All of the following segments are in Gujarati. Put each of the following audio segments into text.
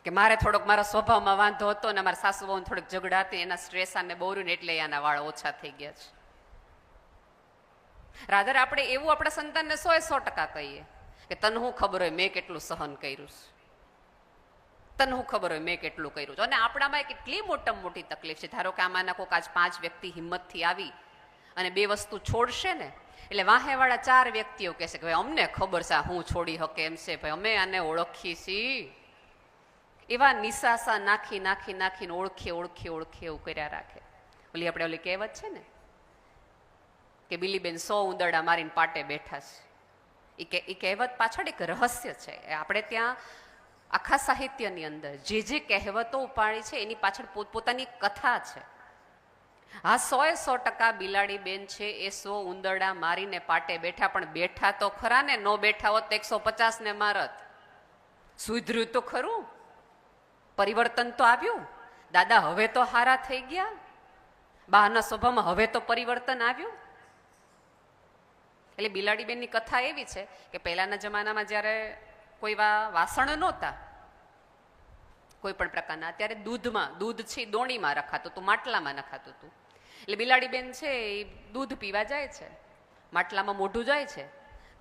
કે મારે થોડોક મારા સ્વભાવમાં વાંધો હતો ને મારા સાસુ બહુ થોડીક ઝઘડા હતી, એના સ્ટ્રેસ આને બોર્યું ને એટલે એના વાળ ઓછા થઈ ગયા છે. રાધર આપણે એવું આપણા સંતાનને 100% કહીએ કે તને શું ખબર હોય મેં કેટલું સહન કર્યું છે, તને શું ખબર હોય મેં કેટલું કર્યું છે. અને આપણામાં કેટલી મોટી તકલીફ છે. ધારો કે આમાંના કોઈક આજ 5 વ્યક્તિ હિંમતથી આવી અને 2 વસ્તુ છોડશે ને, એટલે વાહેવાળા 4 વ્યક્તિઓ કહેશે કે ભાઈ અમને ખબર છે હું છોડી શકે એમ છે, ભાઈ અમે આને ઓળખી છીએ. એવા નિશાસા નાખીને ઓળખે એવું કર્યા રાખે. ઓલી કહેવત છે ને કે બિલીબેન 100 ઉંદરડા મારીને પાટે બેઠા છે. એ કહેવત પાછળ એક રહસ્ય છે. આપણે ત્યાં આખા સાહિત્યની અંદર જે કહેવતો ઉપાડી છે એની પાછળ પોતપોતાની કથા છે. હા, 100% બિલાડીબેન છે એ 100 ઉંદરડા મારીને પાટે બેઠા, પણ બેઠા તો ખરા ને. નો બેઠા હોત તો 150 ને મારત. સુધર્યું તો ખરું, પરિવર્તન તો આવ્યું. દાદા હવે તો હારા થઈ ગયા, બહારના સ્વભાવમાં હવે તો પરિવર્તન આવ્યું. એટલે બિલાડીબેનની કથા એવી છે કે પહેલાના જમાનામાં જ્યારે કોઈ વાસણ નહોતા કોઈ પણ પ્રકારના, ત્યારે દૂધ છે દોણીમાં રખાતું હતું, માટલામાં નખાતું હતું. એટલે બિલાડીબેન છે એ દૂધ પીવા જાય છે, માટલામાં મોઢું જાય છે,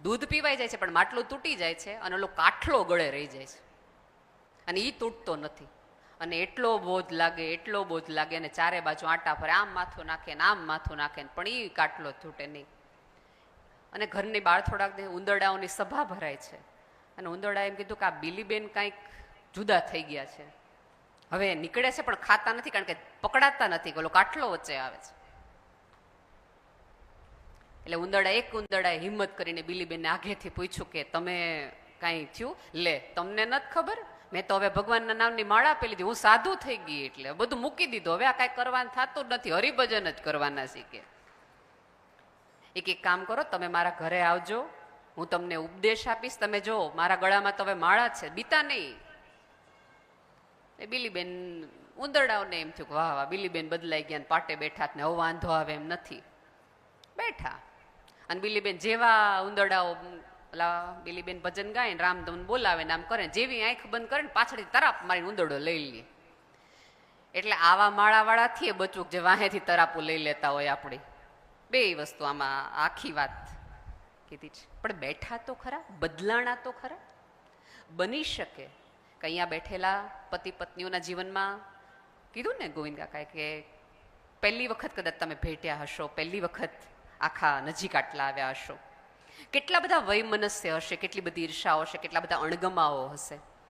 દૂધ પીવાઈ જાય છે, પણ માટલું તૂટી જાય છે અને ઓલો કાઠલો ગળે રહી જાય છે અને એ તૂટતો નથી. અને એટલો બોજ લાગે અને ચારે બાજુ આટા ફરે, આમ માથું નાખે ને આમ માથું નાખે ને, પણ એ કાટલો તૂટે નહીં. અને ઘરની બહાર થોડાક ઉંદરડાઓની સભા ભરાય છે અને ઉંદરડા એમ કીધું કે આ બિલીબેન કાંઈક જુદા થઈ ગયા છે, હવે નીકળે છે પણ ખાતા નથી, કારણ કે પકડાતા નથી, ઓલો કાટલો વચ્ચે આવે છે. એટલે ઉંદરડાએ હિંમત કરીને બિલીબેનને આગેથી પૂછ્યું કે તમે કાંઈ થયું? લે તમને નથી ખબર, મેં તો હવે ભગવાનના નામની માળા આપી લીધી, હું સાધુ થઈ ગઈ, એટલે બધું મૂકી દીધું, હવે આ કાંઈ કરવાનું થતું જ નથી, હરિભજન જ કરવાના શીખે. એક કામ કરો, તમે મારા ઘરે આવજો, હું તમને ઉપદેશ આપીશ, તમે જો મારા ગળામાં તો હવે માળા છે, બીતા નહીં. એ બિલીબેન ઉંદરડાઓને એમ થયું કે વાહ વાહ બિલીબેન બદલાઈ ગયા, પાટે બેઠા ને હવે વાંધો આવે એમ નથી. બેઠા અને બિલીબેન જેવા ઉંદરડાઓ બિલીબેન ભજન ગાય ને રામધૂન બોલાવે ને આમ કરે, જેવી આંખ બંધ કરે ને પાછળથી તરાપ મારીને ઉંદરડો લઈ લે. એટલે આવા માળાવાળાથી બચવું જે વાહેથી તરાપું લઈ લેતા હોય. આપણી 2 વસ્તુ આમાં આખી વાત કીધી છે. પણ બેઠા તો ખરા, બદલાણા તો ખરા. બની શકે કે અહીંયા બેઠેલા પતિ પત્નીઓના જીવનમાં કીધું ને ગોવિંદ કાકાએ કે પહેલી વખત કદાચ તમે ભેટ્યા હશો, પહેલી વખત આખા નજીક આટલા આવ્યા હશો, કેટલા બધા વૈમનસ્ય હશે, કેટલી બધી ઈર્ષાઓ હશે, કેટલા બધા અણગમાઓ હશે.